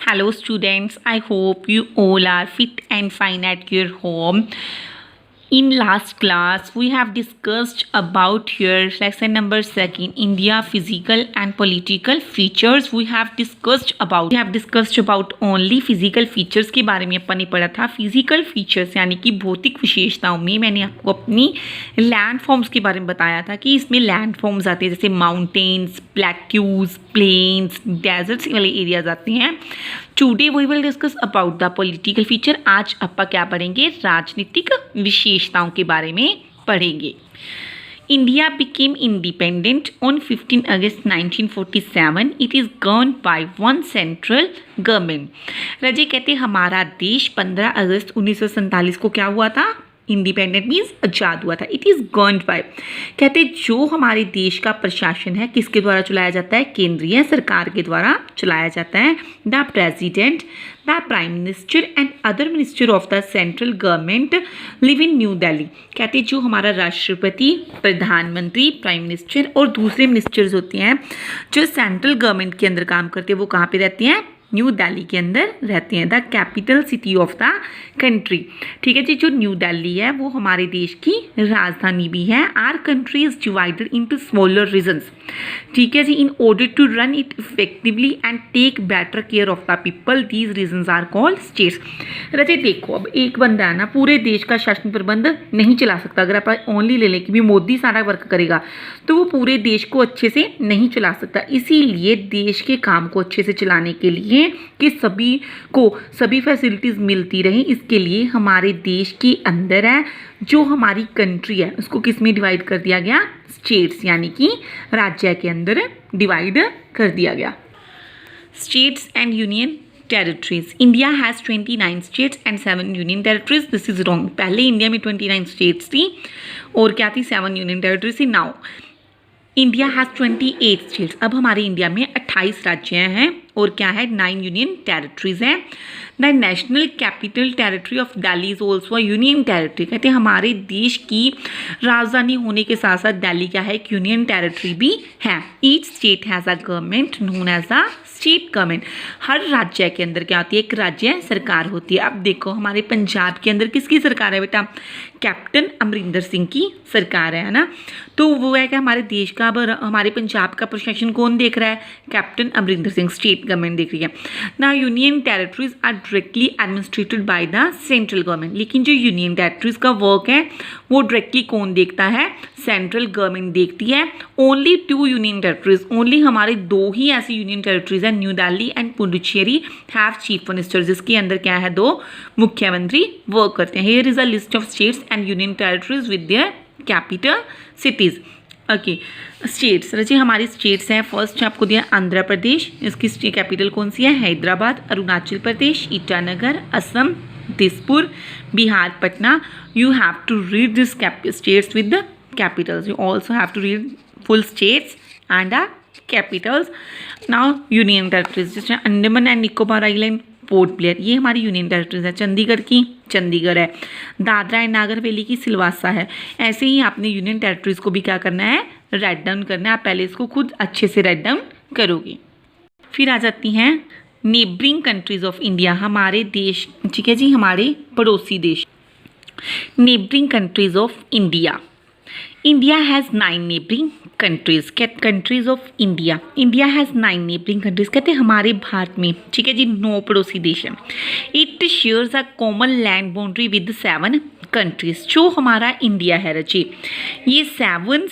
Hello students, I hope you all are fit and fine at your home. In last class, we have discussed about your lesson number 2, India physical and political features. We have discussed about only physical features के बारे में अपन ने पढ़ा था. Physical features यानी कि भौतिक विशेषताओं में मैंने आपको अपनी लैंड फॉर्म्स के बारे में बताया था कि इसमें लैंड फॉर्म्स आते हैं जैसे माउंटेन्स, प्लेट्यूज, प्लेन्स, डेजर्ट्स वाले एरियाज आते हैं. Today we will discuss about the political feature. आज अपन क्या पढ़ेंगे? राजनीतिक विशेषताओं के बारे में पढ़ेंगे. India became independent on 15 August 1947. It is govern by one central government. रजे कहते हमारा देश 15 अगस्त 1947 को क्या हुआ था? इंडिपेंडेंट मीन्स आज़ाद हुआ था. इट इज़ गवर्नड बाय, कहते जो हमारे देश का प्रशासन है किसके द्वारा चलाया जाता है? केंद्रीय सरकार के द्वारा चलाया जाता है. The president, the prime minister and other minister of the central government live in new Delhi. कहते जो हमारा राष्ट्रपति, प्रधानमंत्री, प्राइम मिनिस्टर और दूसरे मिनिस्टर्स होते हैं जो सेंट्रल गवर्नमेंट के अंदर काम करते हैं वो कहाँ पे रहते हैं? न्यू दिल्ली के अंदर रहते हैं. The capital city of the country. ठीक है जी, जो न्यू दिल्ली है वो हमारे देश की राजधानी भी है. Our country is divided into smaller regions. ठीक है जी, in order to run it effectively and take better care of the people these regions are called states. रजे देखो, अब एक बंदा है ना पूरे देश का शासन प्रबंध नहीं चला सकता. अगर आप ओनली ले लें कि भी मोदी सारा वर्क करेगा तो वो पूरे देश को अच्छे से नहीं चला सकता. इसीलिए देश के काम को अच्छे से चलाने के लिए कि सभी को सभी फैसिलिटीज़ मिलती रहें, इसके लिए हमारे देश के अंदर है जो हमारी कंट्री है उसको किस में डिवाइड कर दिया गया? स्टेट्स यानी कि राज्य के अंदर डिवाइड कर दिया गया. States and union territories. India has 29 states and 7 union territories. This is wrong. पहले इंडिया में 29 स्टेट्स थी और क्या थी? 7 यूनियन टेरिटरीज थी. Now India has 28 states. अब हमारे इंडिया में 28 राज्य हैं और क्या है? 9 यूनियन टेरिटरीज हैं. The national capital territory of Delhi is also a union territory. कहते हैं हमारे देश की राजधानी होने के साथ साथ दिल्ली क्या है? एक यूनियन टेरिटरी भी है. Each state has a government known as a state government. हर राज्य के अंदर क्या होती है? एक राज्य सरकार होती है. अब देखो हमारे पंजाब के अंदर किसकी सरकार है बेटा? कैप्टन अमरिंदर सिंह की सरकार है ना. तो वो है कि हमारे देश का, अब हमारे पंजाब का प्रशासन कौन देख रहा है? Captain Amarinder Singh, state government देख रही है ना. Union territories are directly administered by the central government. लेकिन जो यूनियन टेरिटरीज का वर्क है वो डायरेक्टली कौन देखता है? सेंट्रल गवर्नमेंट देखती है. ओनली 2 यूनियन टेरिटरीज, ओनली हमारे 2 ही ऐसी यूनियन टेरिटरीज हैं, new Delhi and Puducherry, have chief minister, जिसके अंदर क्या है? 2 मुख्यमंत्री वर्क करते हैं. Here is a list of states and union territories with their capital cities. Okay, states. रजी हमारी स्टेट्स हैं. फर्स्ट आपको दिया आंध्र प्रदेश, इसकी कैपिटल कौन सी है? Hyderabad. Arunachal Pradesh, Itanagar. Assam, Dispur. Bihar, Patna. You have to read this states with the capitals. You also have to read full states and the capitals. Now union territories जैसे अंडमान एंड निकोबार आइलैंड, पोर्ट ब्लेयर, ये हमारी यूनियन टेरिटरीज है. चंडीगढ़ की चंडीगढ़ है. दादरा एंड नागर हवेली की सिलवासा है. ऐसे ही आपने यूनियन टेरिटरीज को भी क्या करना है? राइट डाउन करना है. आप पहले इसको खुद अच्छे से राइट डाउन करोगे. फिर आ जाती हैं नेबरिंग कंट्रीज ऑफ इंडिया, हमारे देश. ठीक है जी, हमारे पड़ोसी देश. Neighbouring countries of India. India has 9 neighbouring countries. Countries of India. India has 9 neighbouring countries. कहते हैं हमारे भारत में, ठीक है जी, 9 पड़ोसी देश हैं. It shares a common land boundary with 7 countries. जो हमारा इंडिया है रची, ये 7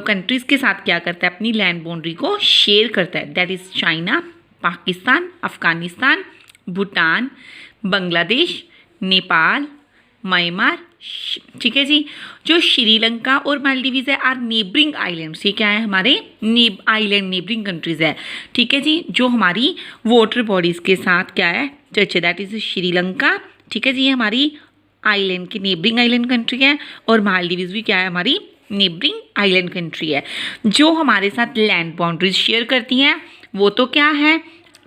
कंट्रीज के साथ क्या करता है? अपनी लैंड बाउंड्री को शेयर करता है. That is China, Pakistan, Afghanistan, Bhutan, Bangladesh, Nepal, Myanmar. ठीक है जी, जो श्रीलंका और मालदीव्स है आर नेबरिंग आइलैंड्स. ये क्या है? हमारे आइलैंड नेबरिंग कंट्रीज है. ठीक है जी, जो हमारी वाटर बॉडीज के साथ क्या है? चर्चा. That is Sri Lanka. ठीक है जी, ये हमारी आइलैंड की नेबरिंग आइलैंड कंट्री है. और मालदीव्स भी क्या है? हमारी नेबरिंग आइलैंड कंट्री है. जो हमारे साथ लैंड बाउंड्रीज शेयर करती हैं वो तो क्या है?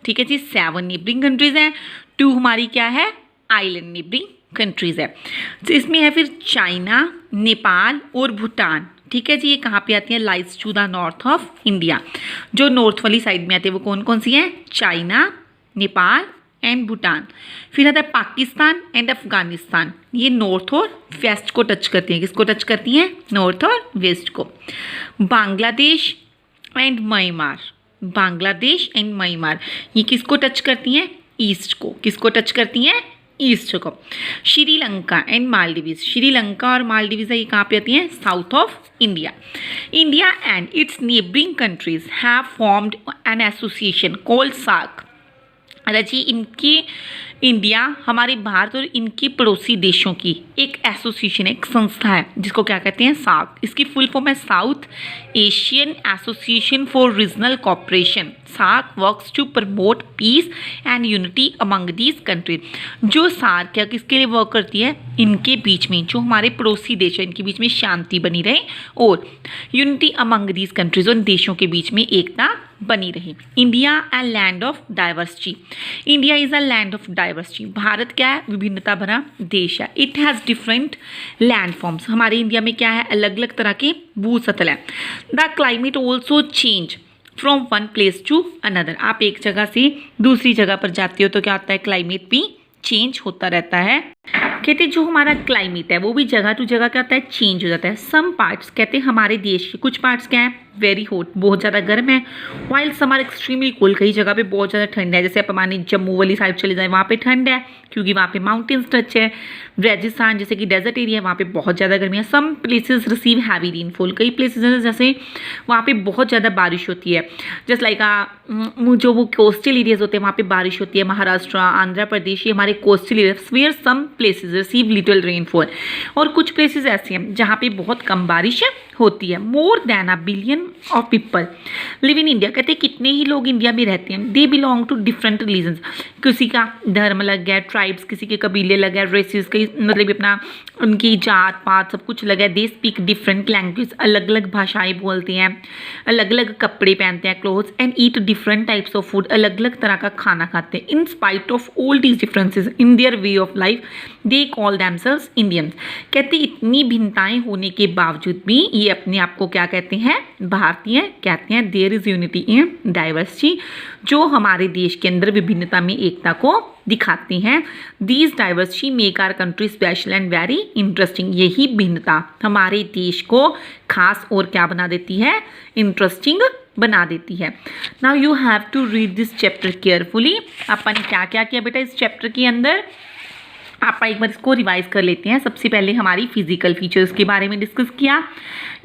ठीक है जी, 7 नेबरिंग कंट्रीज हैं. 2 हमारी क्या है? आइलैंड नेबरिंग कंट्रीज है. तो इसमें है फिर चाइना, नेपाल और भूटान. ठीक है जी, ये कहाँ पे आती है? Lies to the north of India. जो नॉर्थ वाली साइड में आती है वो कौन कौन सी है? China, Nepal and Bhutan. फिर आता है पाकिस्तान एंड अफगानिस्तान, ये नॉर्थ और वेस्ट को टच करती हैं। किसको टच करती हैं? नॉर्थ और वेस्ट को। Bangladesh and Myanmar, Bangladesh and Myanmar ये किसको टच करती हैं? ईस्ट को। किसको टच करती हैं? ईस्ट को। श्रीलंका एंड मालदीव्स, श्रीलंका और मालदीव्स ये कहाँ पे आती हैं? South of India. India and its neighbouring countries have formed an association called SAARC. जी इनकी इंडिया, हमारे भारत और इनके पड़ोसी देशों की एक एसोसिएशन, एक संस्था है जिसको क्या कहते हैं? सार्क। इसकी फुल फॉर्म है South Asian Association for Regional Cooperation. SAARC works to promote peace and unity among these countries. जो सार्क क्या किसके लिए वर्क करती है? इनके बीच में, जो हमारे पड़ोसी देश है, इनके बीच में शांति बनी रहे और यूनिटी अमंग दीज कंट्रीज, उन देशों के बीच में एकता बनी रही। India a land of diversity, India is a land of diversity. Bharat क्या है? विभिन्नता भरा देश है। It has different land forms, हमारे इंडिया में क्या है? अलग अलग तरह के भूसतल है। The climate also change from one place to another. आप एक जगह से दूसरी जगह पर जाते हो तो क्या होता है? क्लाइमेट भी चेंज होता रहता है। कहते हैं जो हमारा क्लाइमेट है वो भी जगह टू जगह क्या होता है? चेंज हो जाता है। सम पार्ट्स, कहते हैं हमारे देश के कुछ पार्ट्स क्या है? वेरी हॉट, बहुत ज़्यादा गर्म है। While some are extremely cold, कई जगह पे बहुत ज़्यादा ठंड है। जैसे आप हमारे जम्मू वाली साइड चले जाए, वहाँ पे ठंड है क्योंकि वहाँ पे माउंटेन्स टच है। राजस्थान जैसे कि डेजर्ट एरिया है, वहाँ पे बहुत ज़्यादा गर्मी है। Some places receive heavy rainfall, कई प्लेसेस हैं जैसे वहाँ पे बहुत ज़्यादा बारिश होती है। जस्ट लाइक जो वो कोस्टल एरियाज होते हैं वहाँ पे बारिश होती है। महाराष्ट्र, आंध्र प्रदेश, ये हमारे coastal areas where some places receive little rainfall. और कुछ प्लेसेस ऐसे हैं जहाँ पे बहुत कम बारिश होती है। More than 1 billion of people live in India, कहते हैं कितने ही लोग इंडिया में रहते हैं। They belong to different religions, किसी का धर्म लग गया, ट्राइब्स, किसी के कबीले लग गया, रेसिस, कई मतलब अपना उनकी जात पात सब कुछ लगा है। दे स्पीक डिफरेंट लैंग्वेज, अलग अलग भाषाएं बोलते हैं, अलग अलग कपड़े पहनते हैं, clothes, and eat different types of food, अलग अलग तरह का खाना खाते हैं। In spite of all these differences in their way of life they call themselves Indians. कहते इतनी भिन्नताएं होने के बावजूद भी ये अपने आप को क्या कहते हैं? भारतीय कहते हैं। There is unity in diversity, जो हमारे देश के अंदर विभिन्नता में एकता को दिखाते हैं। These diversity make our country special and very interesting, यही भिन्नता हमारे देश को खास और क्या बना देती है? इंटरेस्टिंग बना देती है। Now you have to read this chapter carefully. अपन क्या क्या किया बेटा इस चैप्टर के अंदर? आप एक बार इसको रिवाइज कर लेते हैं। सबसे पहले हमारी फिजिकल फीचर्स के बारे में डिस्कस किया।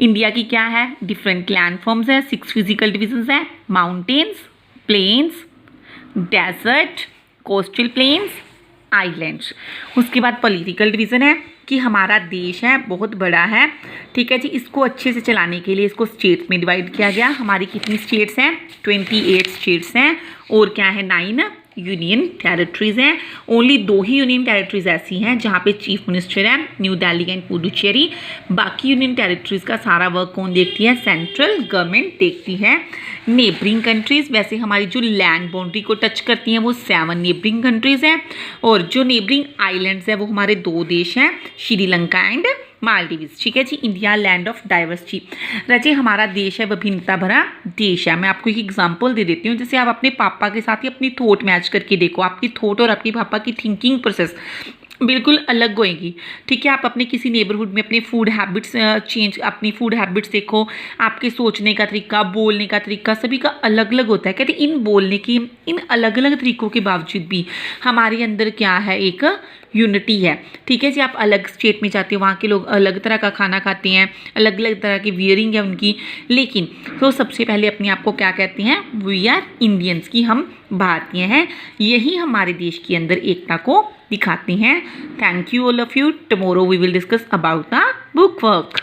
इंडिया की क्या है? डिफरेंट लैंड फॉर्म्स है, 6 फिजिकल डिविजन्स हैं, mountains, plains, desert, coastal plains, islands. उसके बाद पॉलिटिकल डिवीज़न है कि हमारा देश है बहुत बड़ा है, ठीक है जी। इसको अच्छे से चलाने के लिए इसको स्टेट्स में डिवाइड किया गया। हमारी कितनी स्टेट्स हैं? 28 स्टेट्स हैं और क्या है? 9 यूनियन टेरिटरीज हैं। ओनली 2 ही यूनियन टेरिटरीज ऐसी हैं जहाँ पे चीफ मिनिस्टर है, न्यू दिल्ली एंड पुडुचेरी। बाकी यूनियन टेरिटरीज का सारा वर्क कौन देखती है? सेंट्रल गवर्नमेंट देखती है। नेबरिंग कंट्रीज, वैसे हमारी जो लैंड बाउंड्री को टच करती हैं वो 7 नेबरिंग कंट्रीज हैं। और जो नेबरिंग आइलैंड्स हैं वो हमारे 2 देश हैं, श्रीलंका एंड मालदीव्स, ठीक है जी। इंडिया लैंड ऑफ डाइवर्सिटी, रजे हमारा देश है विभिन्नता भरा देश है। मैं आपको एक एग्जांपल दे देती हूँ। जैसे आप अपने पापा के साथ ही अपनी थॉट मैच करके देखो, आपकी थॉट और आपके पापा की थिंकिंग प्रोसेस बिल्कुल अलग होएगी, ठीक है। आप अपने किसी नेबरहुड में अपने फूड हैबिट्स अपनी फूड हैबिट्स देखो, आपके सोचने का तरीका, बोलने का तरीका सभी का अलग अलग होता है। कहते इन बोलने की इन अलग अलग तरीकों के बावजूद भी हमारे अंदर क्या है? एक यूनिटी है, ठीक है जी। आप अलग स्टेट में जाते हो, वहाँ के लोग अलग तरह का खाना खाते हैं, अलग अलग तरह की वियरिंग है उनकी, लेकिन तो सबसे पहले अपने आप को क्या कहते हैं? वी आर इंडियंस, की हम भारतीय हैं। यही हमारे देश के अंदर एकता को दिखाते हैं। Thank you all of you. Tomorrow we will discuss about the book work.